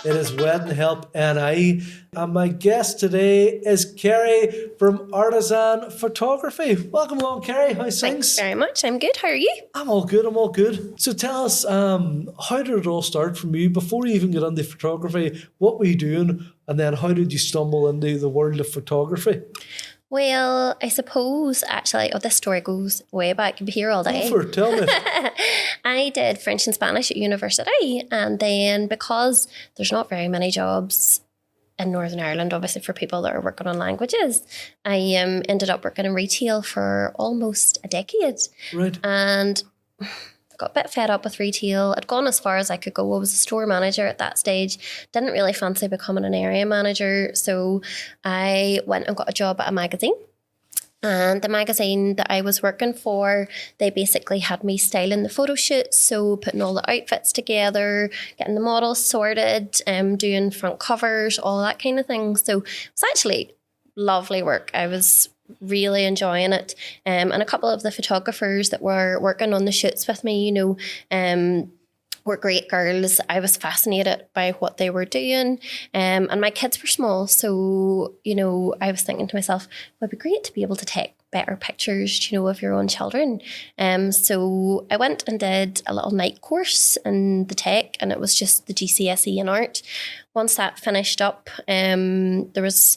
It is Wedding Help NI. And my guest today is Kerry from Artisan Photography. Welcome along, Kerry. How's Thanks things? very much. I'm good. How are you? I'm all good. So tell us, how did it all start from you? Before you even got into photography, what were you doing? And then how did you stumble into the world of photography? Well, I suppose actually, this story goes way back. You'll be here all day. Go for it, tell me. I did French and Spanish at university, and then because there's not very many jobs in Northern Ireland, obviously for people that are working on languages, I ended up working in retail for almost a decade. Right. And got a bit fed up with retail. I'd gone as far as I could go. I was a store manager at that stage. Didn't really fancy becoming an area manager. So I went and got a job at a magazine. And the magazine that I was working for, they basically had me styling the photo shoots. So putting all the outfits together, getting the models sorted, doing front covers, all that kind of thing. So it was actually lovely work. I was really enjoying it. And a couple of the photographers that were working on the shoots with me, were great girls. I was fascinated by what they were doing. And my kids were small. So, I was thinking to myself, it would be great to be able to take better pictures, of your own children. So I went and did a little night course in the tech, and it was just the GCSE in art. Once that finished up, there was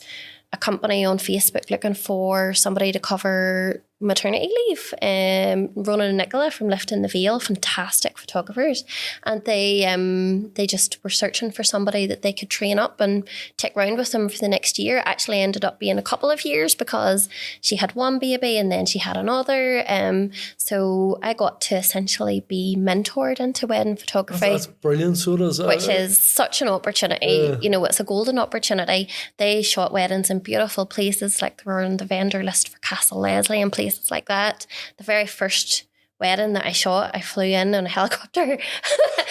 a company on Facebook looking for somebody to cover maternity leave. Ronan and Nicola from Lifting the Veil, fantastic photographers, and they just were searching for somebody that they could train up and take round with them for the next year. It actually ended up being a couple of years because she had one baby and then she had another. So I got to essentially be mentored into wedding photography. That's brilliant. So does which is such an opportunity. It's a golden opportunity. They shot weddings in beautiful places, like they were on the vendor list for Castle Leslie and places like that. The very first wedding that I shot, I flew in on a helicopter.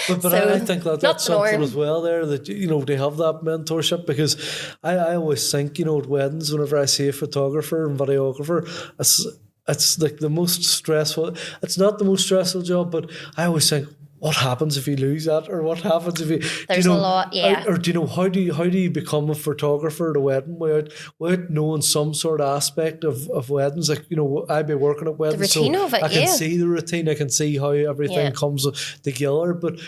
But So, I think that's something as well there, that they have that mentorship, because I always think, at weddings, whenever I see a photographer and videographer, it's like the most stressful. It's not the most stressful job, but I always think, what happens if you lose that, or what happens if you? There's a lot, yeah. Or do you know how do you become a photographer at a wedding without knowing some sort of aspect of weddings? Like I'd be working at weddings, the routine so of it, I can see the routine, I can see how everything comes together. But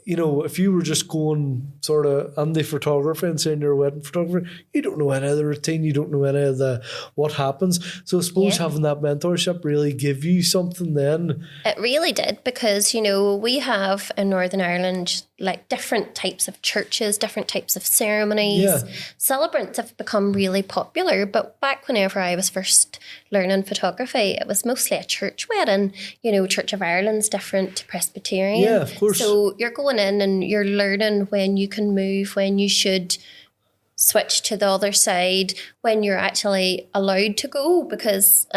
if you were just going sort of Andy photography and saying you're a wedding photographer, you don't know any of the routine, you don't know any of the what happens. So I suppose having that mentorship really give you something then. It really did, because, we have in Northern Ireland like different types of churches, different types of ceremonies. Yeah. Celebrants have become really popular, but back whenever I was first learning photography, it was mostly a church wedding. Church of Ireland's different to Presbyterian. Yeah, of course. So you're going in and you're learning when you can move, when you should switch to the other side, when you're actually allowed to go, because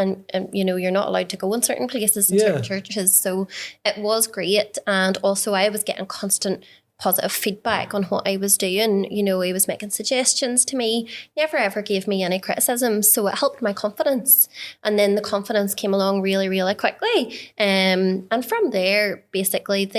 you're not allowed to go in certain places in certain churches. So it was great. And also I was getting constant positive feedback on what I was doing. He was making suggestions to me, never ever gave me any criticism. So it helped my confidence. And then the confidence came along really, really quickly. And from there, basically,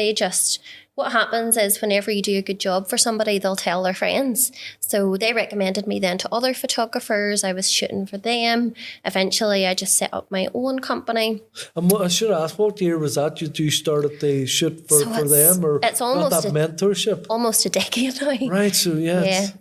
what happens is whenever you do a good job for somebody, they'll tell their friends. So they recommended me then to other photographers. I was shooting for them. Eventually, I just set up my own company. And I should ask, what year was that you started the shoot for them? Or it's almost that mentorship? Almost a decade now. Right, so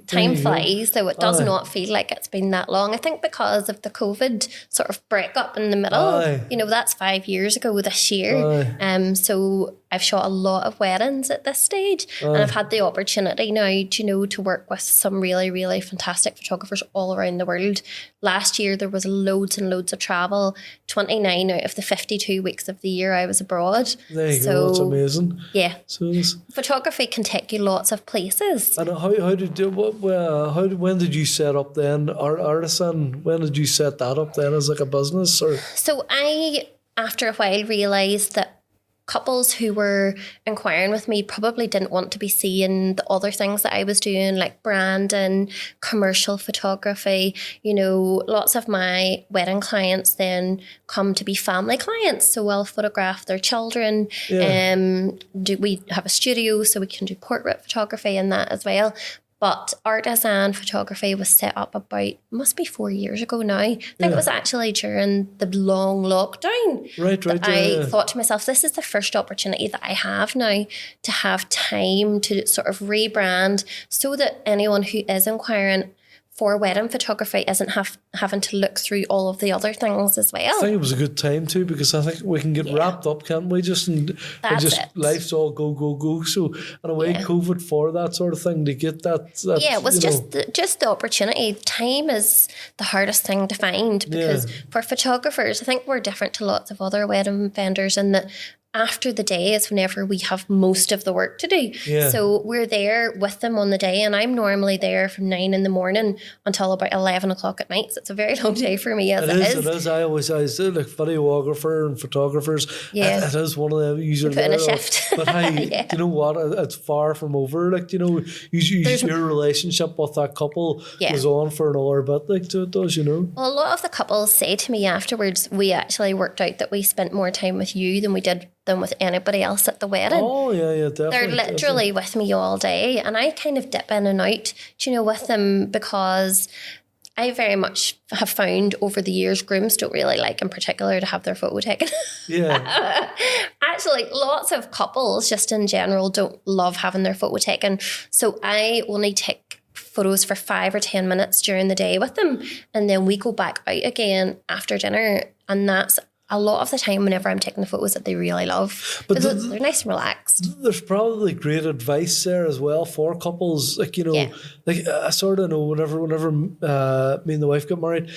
time flies, so it does not feel like it's been that long. I think because of the COVID sort of breakup in the middle, that's 5 years ago this year. So I've shot a lot of weddings at this stage, and I've had the opportunity now, to work with some really, really fantastic photographers all around the world. Last year there was loads and loads of travel. 29 out of the 52 weeks of the year I was abroad. There you go, that's amazing. Yeah. So photography can take you lots of places. And when did you set up then Artisan? When did you set that up then as like a business? Or so I, after a while, realised that couples who were inquiring with me probably didn't want to be seeing the other things that I was doing, like branding, commercial photography. You know, lots of my wedding clients then come to be family clients, so I'll photograph their children. We have a studio, so we can do portrait photography and that as well. But Artisan Photography was set up about, must be 4 years ago now. I think it was actually during the long lockdown. Right. I thought to myself, this is the first opportunity that I have now to have time to sort of rebrand, so that anyone who is inquiring for wedding photography isn't having to look through all of the other things as well. I think it was a good time too, because I think we can get wrapped up, can't we? Life's all go. So in a way, COVID for that sort of thing, to get that it was just the opportunity. Time is the hardest thing to find, because for photographers, I think we're different to lots of other wedding vendors in that after the day is whenever we have most of the work to do. So we're there with them on the day, and I'm normally there from 9 in the morning until about 11 o'clock at night. So it's a very long day for me as it is. It is. I always say, like, videographer and photographers, it is one of them. Usually put in a shift. But hey, you know what? It's far from over. Like, you know, your relationship with that couple goes on for another bit. Like, so it does, you know. Well, a lot of the couples say to me afterwards, we actually worked out that we spent more time with you than we did with anybody else at the wedding. Oh, yeah, definitely. They're literally with me all day, and I kind of dip in and out, you know, with them, because I very much have found over the years grooms don't really like in particular to have their photo taken. Yeah. Actually, lots of couples just in general don't love having their photo taken. So I only take photos for 5 or 10 minutes during the day with them, and then we go back out again after dinner, and that's a lot of the time whenever I'm taking the photos that they really love. But they're nice and relaxed. There's probably great advice there as well for couples. Like, you know, like I sort of know whenever me and the wife got married,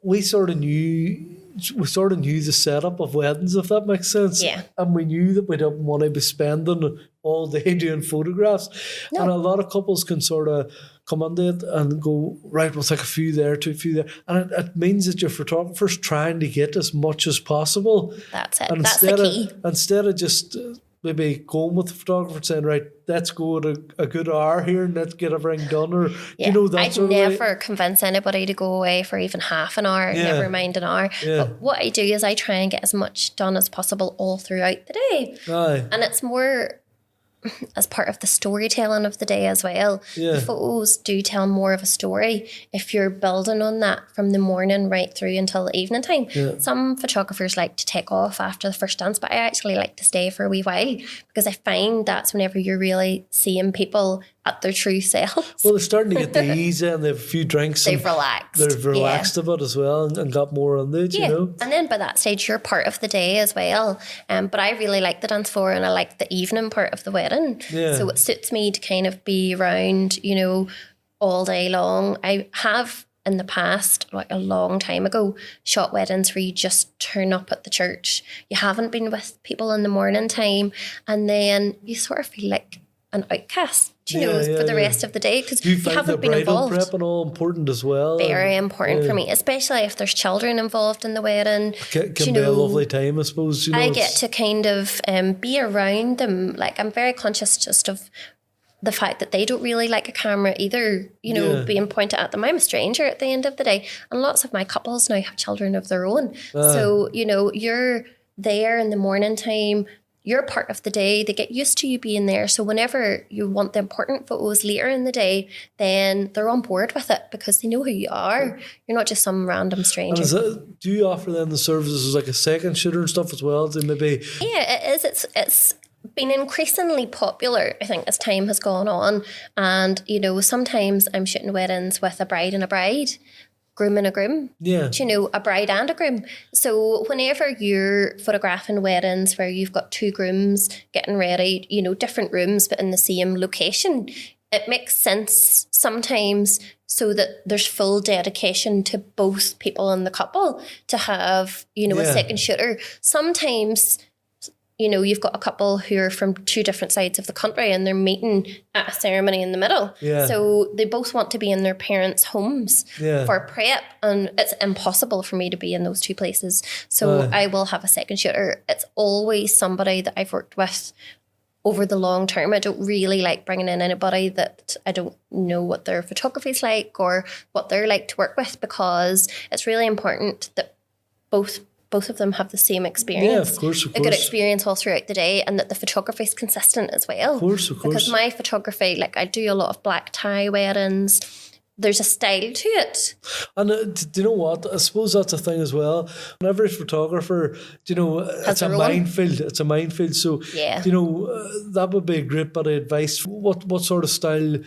we sort of knew the setup of weddings, if that makes sense. Yeah. And we knew that we didn't want to be spending all day doing photographs. No. And a lot of couples can sort of come into it and go, right, we'll take a few there, a few there. And it means that your photographer's trying to get as much as possible. That's it. And that's the key. Instead of just maybe going with the photographer saying, right, let's go at a good hour here and let's get everything done, or you know, that I'd sort of way. never convince anybody to go away for even half an hour, never mind an hour. But what I do is I try and get as much done as possible all throughout the day. Aye. And it's more as part of the storytelling of the day as well. The photos do tell more of a story if you're building on that from the morning right through until the evening time. Some photographers like to take off after the first dance, but I actually like to stay for a wee while, because I find that's whenever you're really seeing people at their true selves. Well, they're starting to get the ease in, they have a few drinks. They've relaxed. They've relaxed a bit as well and got more on it, you know. And then by that stage, you're part of the day as well. But I really like the dance floor, and I like the evening part of the wedding. So it suits me to kind of be around, you know, all day long. I have in the past, like a long time ago, shot weddings where you just turn up at the church. You haven't been with people in the morning time, and then you sort of feel like an outcast, you know, for the rest of the day, because you haven't been involved. Prep and all important as well. Very important for me, especially if there's children involved in the wedding. Can be a lovely time, I suppose. You know, I get to kind of be around them. Like, I'm very conscious just of the fact that they don't really like a camera either, you know, being pointed at them. I'm a stranger at the end of the day, and lots of my couples now have children of their own. So, you know, you're there in the morning time. You're part of the day. They get used to you being there. So whenever you want the important photos later in the day, then they're on board with it because they know who you are. You're not just some random stranger. And do you offer them the services as like a second shooter and stuff as well? To maybe? Yeah, it is. It's been increasingly popular, I think, as time has gone on. And, you know, sometimes I'm shooting weddings with a bride and a bride, groom and a groom, you know, a bride and a groom. So whenever you're photographing weddings where you've got two grooms getting ready, you know, different rooms but in the same location, it makes sense sometimes so that there's full dedication to both people in the couple to have, you know, a second shooter. Sometimes you know, you've got a couple who are from two different sides of the country and they're meeting at a ceremony in the middle. Yeah. So they both want to be in their parents' homes for prep, and it's impossible for me to be in those two places. So I will have a second shooter. It's always somebody that I've worked with over the long term. I don't really like bringing in anybody that I don't know what their photography's like or what they're like to work with, because it's really important that both of them have the same experience. Yeah, of course. A good experience all throughout the day, and that the photography is consistent as well. Of course. Because my photography, like I do a lot of black tie weddings. There's a style to it. And do you know what? I suppose that's a thing as well. And every photographer, you know, it's a minefield. It's a minefield. So, you know, that would be a great bit of advice. What sort of style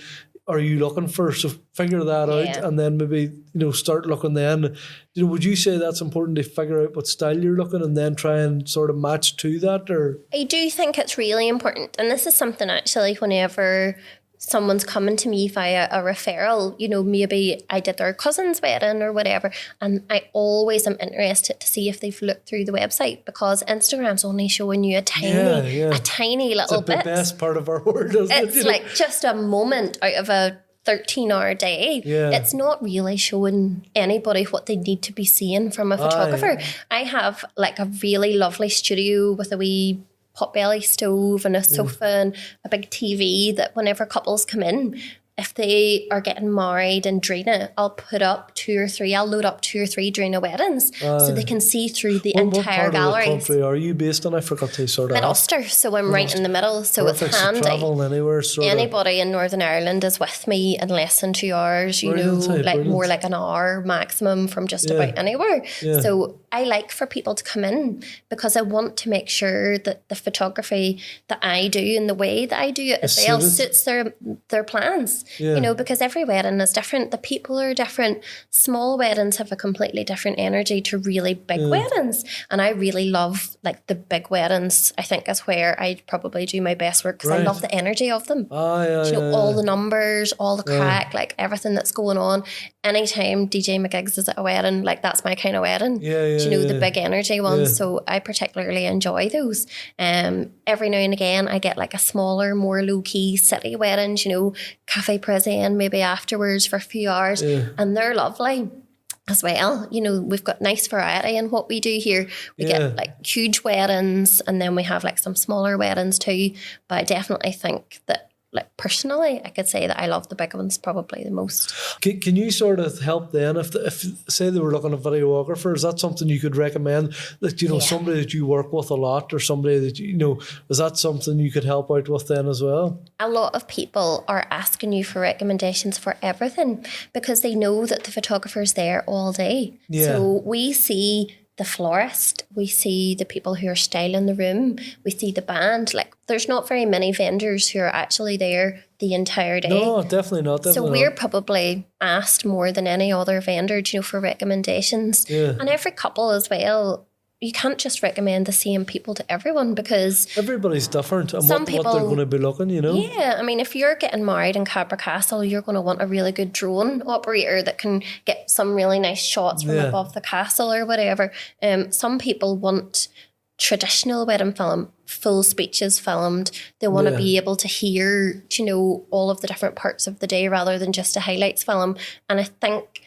are you looking for? So figure that out, and then maybe, you know, start looking then. You know, would you say that's important to figure out what style you're looking and then try and sort of match to that? Or I do think it's really important. And this is something actually whenever someone's coming to me via a referral, you know, maybe I did their cousin's wedding or whatever, and I always am interested to see if they've looked through the website, because Instagram's only showing you a tiny little bit. It's the best part of our world, isn't it? It's like just a moment out of a 13-hour day. It's not really showing anybody what they need to be seeing from a photographer. I have like a really lovely studio with a wee potbelly stove and a sofa and a big TV that whenever couples come in, if they are getting married in Drina, I'll put up I'll load up 2 or 3 Drina weddings so they can see through the entire gallery. What country are you based on? I forgot to sort of Ulster, so I'm right in the middle, so it's handy. Travel anywhere, anybody in Northern Ireland is with me in less than 2 hours, you know, like more like an hour maximum from just about anywhere. So I like for people to come in because I want to make sure that the photography that I do and the way that I do it as well suits their plans. You know, because every wedding is different. The people are different. Small weddings have a completely different energy to really big weddings. And I really love like the big weddings. I think is where I probably do my best work, because I love the energy of them. You know, all the numbers, all the crack, like everything that's going on. Anytime DJ McGiggs is at a wedding, like that's my kind of wedding. You know, the big energy ones. So I particularly enjoy those. Every now and again, I get like a smaller, more low-key city weddings, you know, cafe present maybe afterwards for a few hours, and they're lovely as well. You know, we've got nice variety in what we do here. We get like huge weddings, and then we have like some smaller weddings too. But I definitely think that, like personally, I could say that I love the big ones probably the most. Can you sort of help then if say they were looking at videographer, is that something you could recommend, that, you know, somebody that you work with a lot, or somebody that, you know, is that something you could help out with then as well? A lot of people are asking you for recommendations for everything because they know that the photographer's there all day. So we see the florist, we see the people who are styling the room, we see the band. Like, there's not very many vendors who are actually there the entire day. No, definitely not. So we're probably asked more than any other vendor, you know, for recommendations. And every couple as well. You can't just recommend the same people to everyone, because everybody's different and what they're going to be looking, you know. I mean, if you're getting married in Cabra Castle, you're going to want a really good drone operator that can get some really nice shots from above the castle or whatever. Some people want traditional wedding film, full speeches filmed. They want to be able to hear, you know, all of the different parts of the day rather than just a highlights film. And I think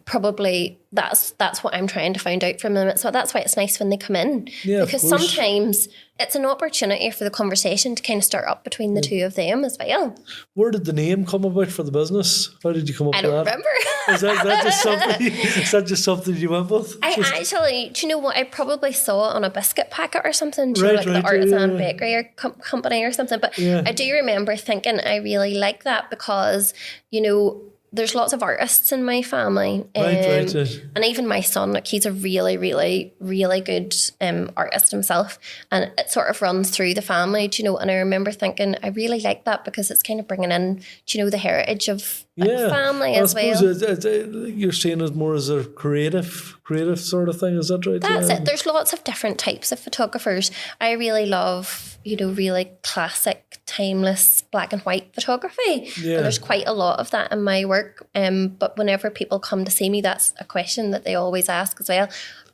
probably that's what I'm trying to find out from them. So that's why it's nice when they come in, because sometimes it's an opportunity for the conversation to kind of start up between the two of them as well. Where did the name come about for the business? How did you come up with that? I don't remember. Is that just something you went with? I actually, do you know what? I probably saw it on a biscuit packet or something, the Artisan Bakery or company or something. But I do remember thinking I really like that because, you know, there's lots of artists in my family. And even my son, like, he's a really, really, really good artist himself. And it sort of runs through the family, do you know. And I remember thinking, I really like that because it's kind of bringing in, do you know, the heritage of family as well. I suppose you're seeing it more as a creative sort of thing, is that right? That's it. There's lots of different types of photographers. I really love, you know, really classic, timeless black and white photography. And there's quite a lot of that in my work. But whenever people come to see me, that's a question that they always ask as well.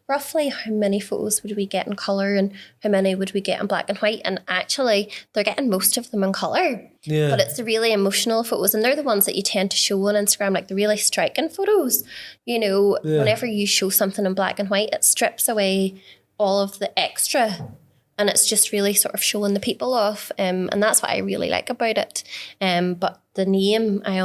roughly how many photos would we get in colour and how many would we get in black and white? And actually, they're getting most of them in colour. Yeah. But it's the really emotional photos, and they're the ones that you tend to show on Instagram, like the really striking photos. You know, whenever you show something in black and white, it strips away all of the extra. And it's just really sort of showing the people off. And that's what I really like about it. But the name, I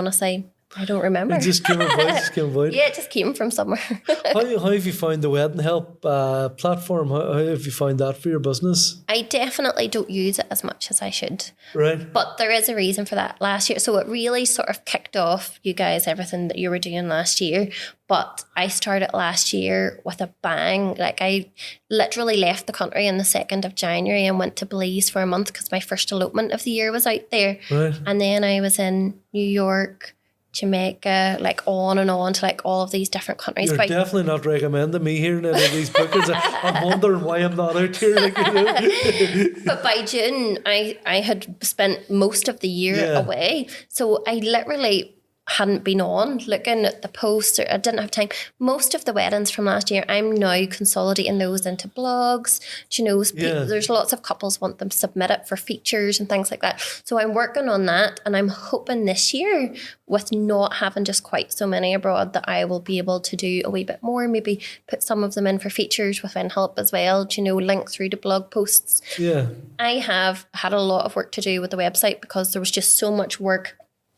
don't remember. It just came about. Yeah, it just came from somewhere. How have you found the Wedding Help platform? How have you found that for your business? I definitely don't use it as much as I should. Right. But there is a reason for that last year. So it really sort of kicked off, you guys, everything that you were doing last year. But I started last year with a bang. Like, I literally left the country on the 2nd of January and went to Belize for a month because my first elopement of the year was out there. Right. And then I was in New York, Jamaica, like on and on to like all of these different countries. You're definitely not recommending me hearing any of these bookings. I'm wondering why I'm not out here. Like, you know. But by June, I had spent most of the year away. So I literally hadn't been on looking at the posts, or I didn't have time. Most of the weddings from last year, I'm now consolidating those into blogs. Do you know, there's lots of couples want them submitted for features and things like that. So I'm working on that, and I'm hoping this year, with not having just quite so many abroad, that I will be able to do a wee bit more, maybe put some of them in for features within Help as well, do you know, link through to blog posts. Yeah. I have had a lot of work to do with the website because there was just so much work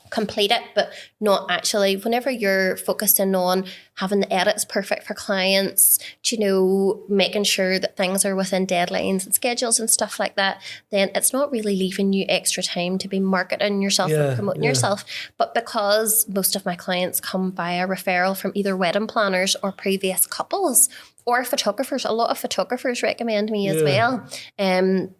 completed, but not actually. Whenever you're focusing on having the edits perfect for clients, you know, making sure that things are within deadlines and schedules and stuff like that, then it's not really leaving you extra time to be marketing yourself or promoting yourself. But because most of my clients come via referral from either wedding planners or previous couples, or photographers. A lot of photographers recommend me as well.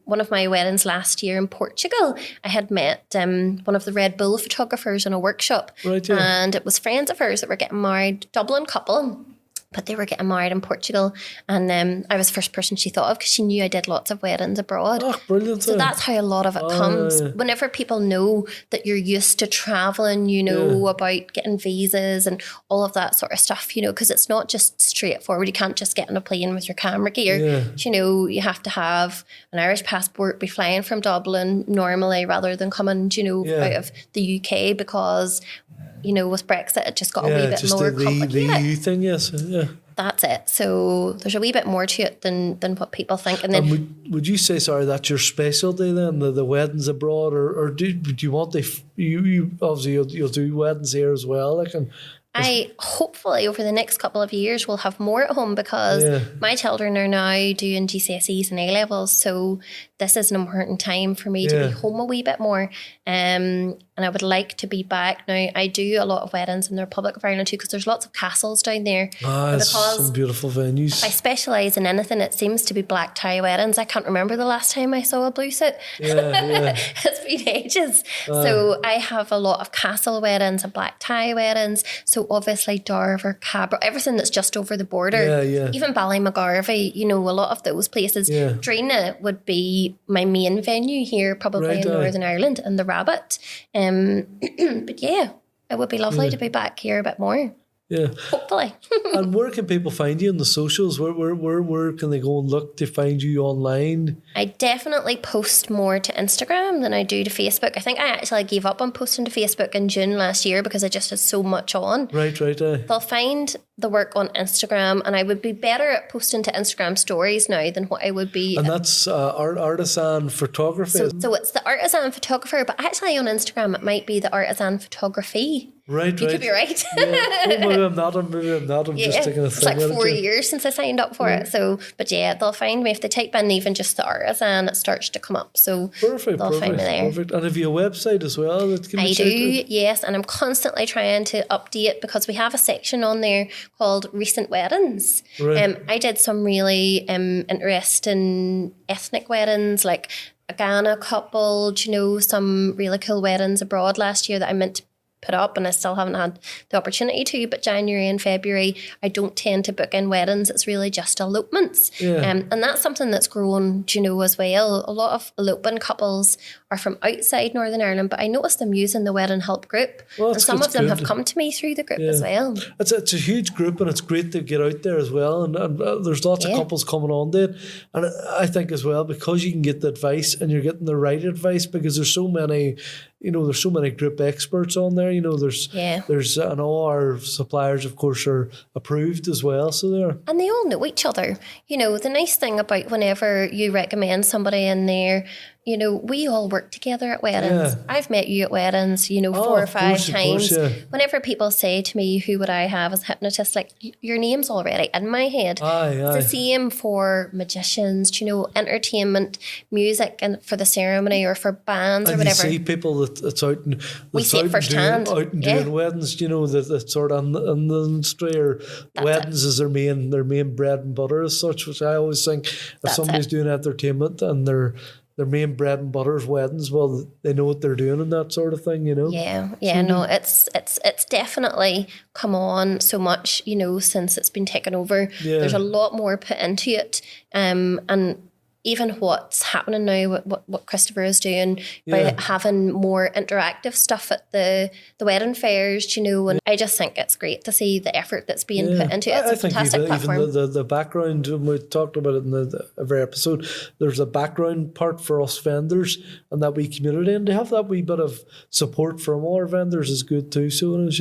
One of my weddings last year in Portugal, I had met one of the Red Bull photographers in a workshop. Right, and it was friends of hers that were getting married, Dublin couple. But they were getting married in Portugal, and I was the first person she thought of because she knew I did lots of weddings abroad. Oh, brilliant. So that's how a lot of it comes. Whenever people know that you're used to traveling, you know, about getting visas and all of that sort of stuff, you know, because it's not just straightforward. You can't just get on a plane with your camera gear. You know, you have to have an Irish passport, be flying from Dublin normally rather than coming, you know, out of the UK because, you know, with Brexit, it just got a wee bit more complicated. The EU thing, yes. Yeah. That's it. So there's a wee bit more to it than what people think. And then, would you say, sorry, that's your specialty then, the weddings abroad, or do you want you obviously you'll do weddings here as well, like, and I hopefully over the next couple of years will have more at home because my children are now doing GCSEs and A-levels, so this is an important time for me to be home a wee bit more. And I would like to be back. Now, I do a lot of weddings in the Republic of Ireland too because there's lots of castles down there. Because some beautiful venues. If I specialise in anything, it seems to be black tie weddings. I can't remember the last time I saw a blue suit. It's been ages. So I have a lot of castle weddings and black tie weddings. So obviously Darver, Cabra, everything that's just over the border. Even Ballymagarvey, you know, a lot of those places. Drina would be my main venue here, probably in Northern Ireland, and the Rabbit. But yeah, it would be lovely to be back here a bit more. Yeah. Hopefully. And where can people find you on the socials? Where can they go and look to find you online? I definitely post more to Instagram than I do to Facebook. I think I actually gave up on posting to Facebook in June last year because I just had so much on. Right. They'll find the work on Instagram, and I would be better at posting to Instagram stories now than what I would be. And that's Artisan Photography. So it's the Artisan Photographer, but actually on Instagram it might be the Artisan Photography. Right. You could be right. Maybe I'm not. I'm just taking a thing. It's like 4 years since I signed up for it. So, but yeah, they'll find me if they type in even just the Artisan, it starts to come up. So they'll find me there. Perfect. And have you a website as well? I do, yes. And I'm constantly trying to update because we have a section on there called Recent Weddings. Right. I did some really interesting ethnic weddings, like a Ghana couple, you know, some really cool weddings abroad last year that I meant to put up, and I still haven't had the opportunity to. But January and February, I don't tend to book in weddings. It's really just elopements. And that's something that's grown, you know, as well. A lot of eloping couples are from outside Northern Ireland, but I noticed them using the Wedding Help group. Well, and some of them good. have come to me through the group as well. It's a huge group, and it's great to get out there as well. And there's lots of couples coming on to it. And I think as well, because you can get the advice and you're getting the right advice, because there's so many, there's so many group experts on there. There's and all our suppliers, of course, are approved as well. So and they all know each other. The nice thing about whenever you recommend somebody in there, we all work together at weddings. Yeah. I've met you at weddings, 4 or 5 times. Whenever people say to me, who would I have as a hypnotist, like, your name's already in my head. It's the same for magicians, entertainment, music, and for the ceremony or for bands or whatever. You see people that's out and we see it firsthand. Doing weddings, that sort of in the industry, or weddings is their main bread and butter as such, which I always think if somebody's doing entertainment and their main bread and butter is weddings, well, they know what they're doing and that sort of thing, It's definitely come on so much, since it's been taken over. There's a lot more put into it, and even what's happening now, what Christopher is doing by having more interactive stuff at the wedding fairs, and I just think it's great to see the effort that's being put into it. It's a fantastic platform. Even the background, and we talked about it in every episode, there's a background part for us vendors and that wee community, and to have that wee bit of support from all our vendors is good too. So it is,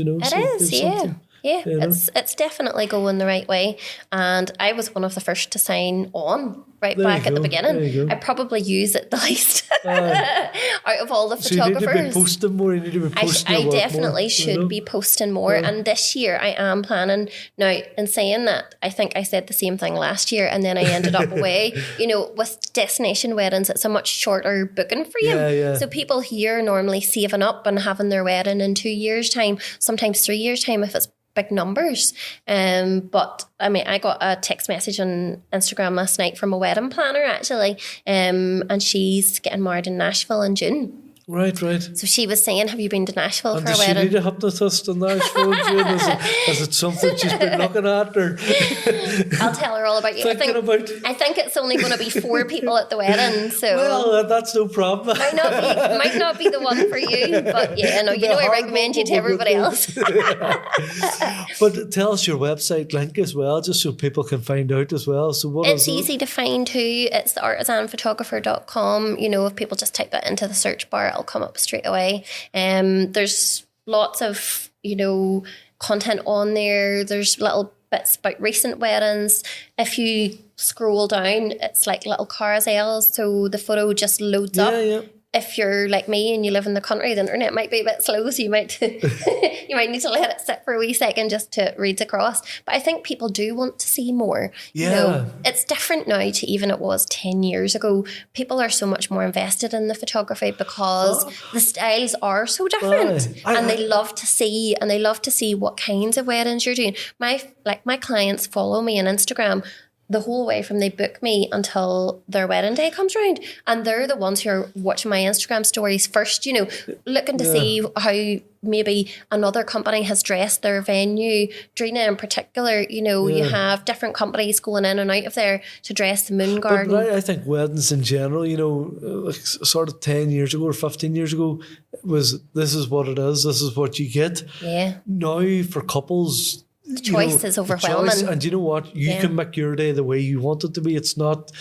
Yeah, it's definitely going the right way. And I was one of the first to sign on back at the beginning. I probably use it the least out of all the photographers. You need to be posting more. You need to be posting I definitely should be posting more. And this year I am planning. Now, in saying that, I think I said the same thing last year, and then I ended up away. With destination weddings, it's a much shorter booking frame. So people here are normally saving up and having their wedding in 2 years' time, sometimes 3 years' time if it's big numbers. But I mean, I got a text message on Instagram last night from a wedding planner actually, and she's getting married in Nashville in June. Right. So she was saying, have you been to Nashville for a wedding? Does she need a hypnotist in Nashville, June? Is it something she's been looking at? Or I'll tell her all about you. I think it's only going to be 4 people at the wedding. So well, that's no problem. Might not be the one for you, but I recommend you to everybody else. But tell us your website link as well, just so people can find out as well. So it's easy to find too. It's the artisanphotographer.com. If people just type that into the search bar, it'll come up straight away. There's lots of content on there. There's little bits about recent weddings. If you scroll down, it's like little carousels, so the photo just loads up. If you're like me and you live in the country, the internet might be a bit slow, so you might you might need to let it sit for a wee second just to read across. But I think people do want to see more. It's different now to even it was 10 years ago. People are so much more invested in the photography because the styles are so different, and they love to see what kinds of weddings you're doing. My clients follow me on Instagram the whole way from they book me until their wedding day comes around, and they're the ones who are watching my Instagram stories first, looking to see how maybe another company has dressed their venue. Drina in particular, you have different companies going in and out of there to dress the moon garden. But I think weddings in general, sort of 10 years ago or 15 years ago, this is what it is, this is what you get. Now for couples, the choice is overwhelming. And you know what? You can make your day the way you want it to be. It's not,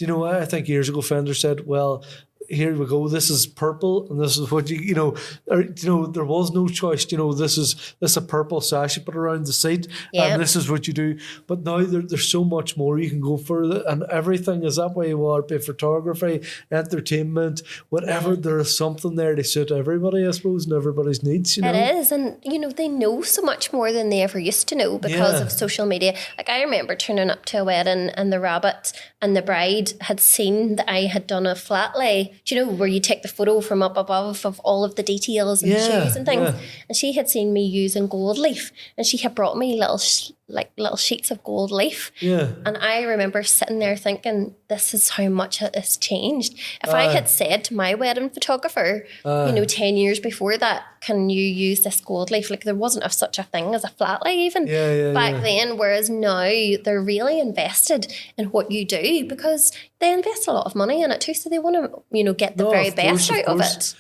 I think years ago Fender said, well, here we go, this is purple and this is what there was no choice. This is a purple sash you put around the seat and this is what you do. But now there's so much more you can go for, and everything is that way. Whether it be photography, entertainment, whatever, there is something there to suit everybody, I suppose, and everybody's needs. It is, and they know so much more than they ever used to know because of social media. Like I remember turning up to a wedding and the rabbit and the bride had seen that I had done a flat lay, where you take the photo from up above of all of the details and shoes and things. And she had seen me using gold leaf, and she had brought me little like little sheets of gold leaf. Yeah. And I remember sitting there thinking, this is how much it has changed. If I had said to my wedding photographer, 10 years before that, can you use this gold leaf? Like there wasn't such a thing as a flat lay even back then. Whereas now they're really invested in what you do because they invest a lot of money in it too. So they want to, get the very best out of it.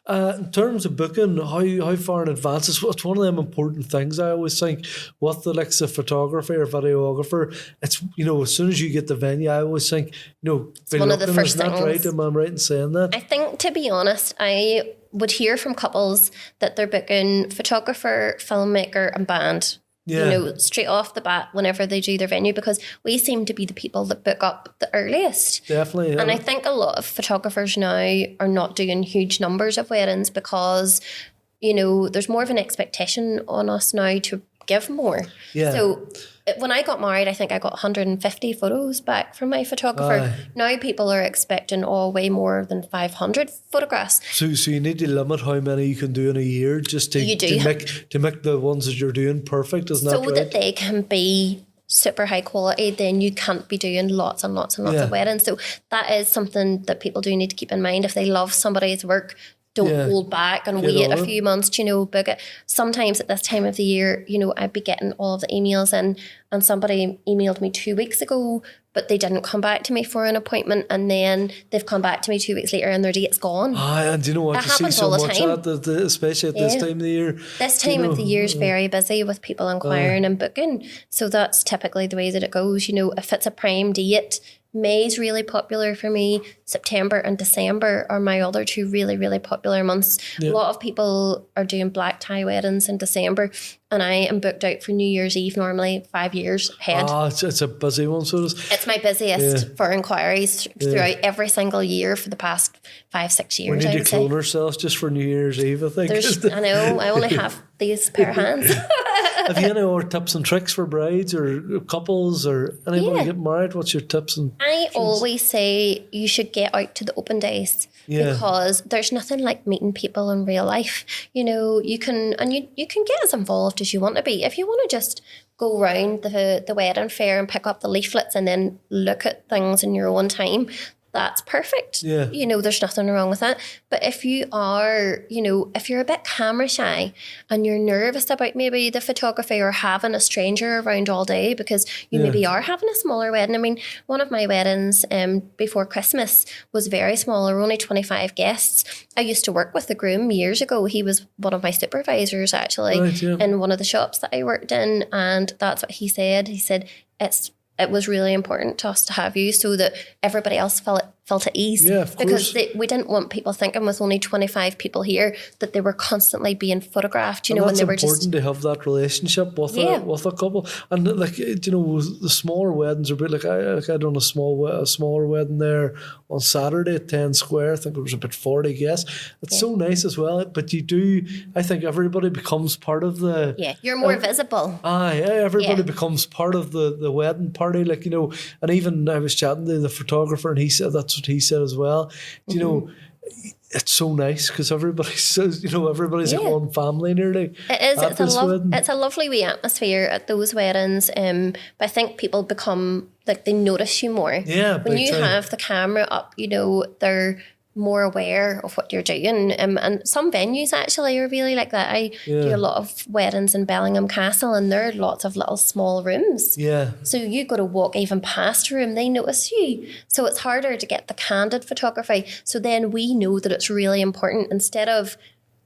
In terms of booking, how far in advance is it's one of them important things I always think with the likes of photography or videographer. It's as soon as you get the venue, I always think it's one of the first things. Right? Am I right in saying that? I think, to be honest, I would hear from couples that they're booking photographer, filmmaker, and band. Straight off the bat whenever they do their venue, because we seem to be the people that book up the earliest. Definitely. Yeah. And I think a lot of photographers now are not doing huge numbers of weddings because, there's more of an expectation on us now to give more. Yeah. So when I got married, I think I got 150 photos back from my photographer. Now people are expecting way more than 500 photographs. So you need to limit how many you can do in a year just to make the ones that you're doing perfect, isn't that right? So that they can be super high quality, then you can't be doing lots and lots and lots of weddings. So that is something that people do need to keep in mind. If they love somebody's work, don't hold back and wait a few months to, book it. Sometimes at this time of the year, I'd be getting all of the emails in, and somebody emailed me 2 weeks ago, but they didn't come back to me for an appointment, and then they've come back to me 2 weeks later and their date's gone. And you know what? You see so much of that, especially at this time of the year. This time of the year is very busy with people inquiring and booking. So that's typically the way that it goes. If it's a prime date, May's really popular for me. September and December are my other two really, really popular months. A lot of people are doing black tie weddings in December, and I am booked out for New Year's Eve normally 5 years ahead. It's a busy one, so it's my busiest for inquiries throughout every single year for the past 5-6 years. We need to clone ourselves just for New Year's Eve, I think. I know, I only have these pair of hands. Have you any more tips and tricks for brides or couples or anybody get married? What's your tips? I always say you should get out to the open days because there's nothing like meeting people in real life. You can get as involved as you want to be. If you want to just go around the wedding fair and pick up the leaflets and then look at things in your own time, that's perfect. Yeah. There's nothing wrong with that. But if you are, if you're a bit camera shy and you're nervous about maybe the photography or having a stranger around all day because you maybe are having a smaller wedding. I mean, one of my weddings before Christmas was very small. There were only 25 guests. I used to work with the groom years ago. He was one of my supervisors actually in one of the shops that I worked in. And that's what he said. He said, it was really important to us to have you so that everybody else felt at ease. Yeah, of because course. We didn't want people thinking with only 25 people here that they were constantly being photographed, and when they were just... It's important to have that relationship with a couple. And the smaller weddings are a bit like I done a smaller wedding there on Saturday at 10 Square. I think there was about 40 guests. It's so nice as well. But I think everybody becomes part of the... Yeah, you're more visible. Everybody becomes part of the wedding party. And even I was chatting to the photographer and he said that's what he said as well. It's so nice because everybody says, everybody's like one family nearly. It is. It's a lovely wee atmosphere at those weddings. But I think people become like they notice you more. Yeah, when you have the camera up, they're more aware of what you're doing. And some venues actually are really like that. I do a lot of weddings in Bellingham Castle and there are lots of little small rooms. Yeah. So you got to walk even past a room, they notice you. So it's harder to get the candid photography. So then we know that it's really important instead of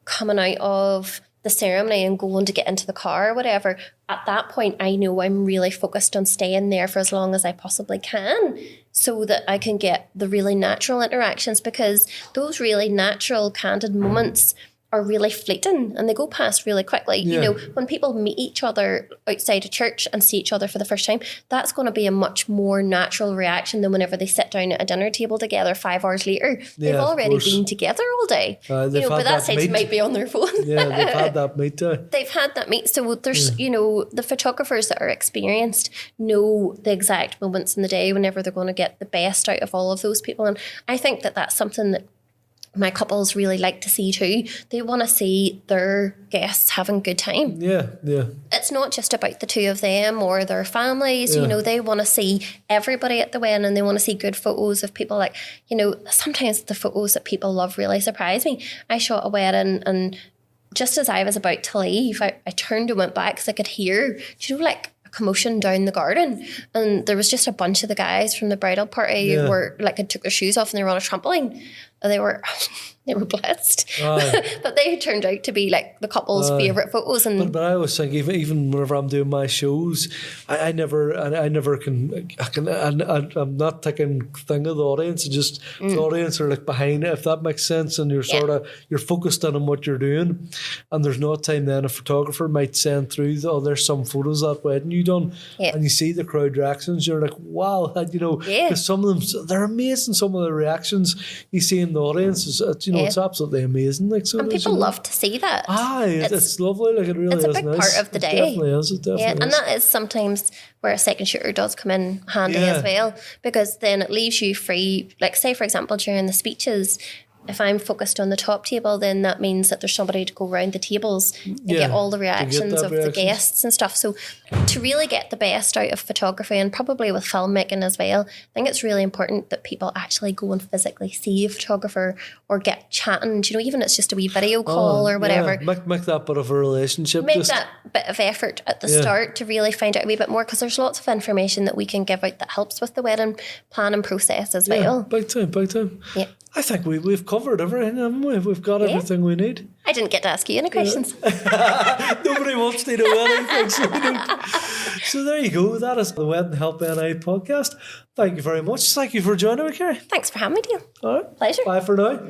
coming out of the ceremony and going to get into the car or whatever. At that point, I know I'm really focused on staying there for as long as I possibly can so that I can get the really natural interactions because those really natural, candid moments are really fleeting and they go past really quickly. Yeah. When people meet each other outside a church and see each other for the first time, that's going to be a much more natural reaction than whenever they sit down at a dinner table together 5 hours later. They've already been together all day. But that stage they might be on their phone. Yeah, they've had that meet too. They've had that meet. So there's, the photographers that are experienced know the exact moments in the day whenever they're going to get the best out of all of those people. And I think that that's something that my couples really like to see too. They want to see their guests having a good time. Yeah. It's not just about the two of them or their families. You know, they want to see everybody at the wedding, and they want to see good photos of people. Like, you know, sometimes the photos that people love really surprise me. I shot a wedding, and just as I was about to leave, I turned and went back because I could hear, you know, like a commotion down the garden, and there was just a bunch of the guys from the bridal party were like, had took their shoes off and they were on a trampoline. And they were blessed. But they turned out to be like the couple's favourite photos. And but I always think even whenever I'm doing my shows, I'm not taking thing of the audience. It's just the audience are like behind it, if that makes sense, and you're you're focused on what you're doing, and there's no time then a photographer might send through there's some photos that wedding you done, and you see the crowd reactions, you're like, wow, you know, because some of them, they're amazing. Some of the reactions you see in the audience is, it's absolutely amazing. Like, so and people love to see that. It's lovely. Like, it really is. It's a big part of the day. It definitely is. And that is sometimes where a second shooter does come in handy as well, because then it leaves you free. Like, say for example, during the speeches, if I'm focused on the top table, then that means that there's somebody to go around the tables and get all the reactions of the guests and stuff. So to really get the best out of photography, and probably with filmmaking as well, I think it's really important that people actually go and physically see a photographer or get chatting, you know, even if it's just a wee video call or whatever. Make that bit of a relationship. Make that bit of effort at the start to really find out a wee bit more, because there's lots of information that we can give out that helps with the wedding planning process as well. Big time. Yeah. I think we've covered everything, haven't we? We've got everything we need. I didn't get to ask you any questions. Nobody wants to know anything. So there you go. That is the Wedding Help NI podcast. Thank you very much. Thank you for joining me, Kerry. Thanks for having me, Dale. All right. Pleasure. Bye for now.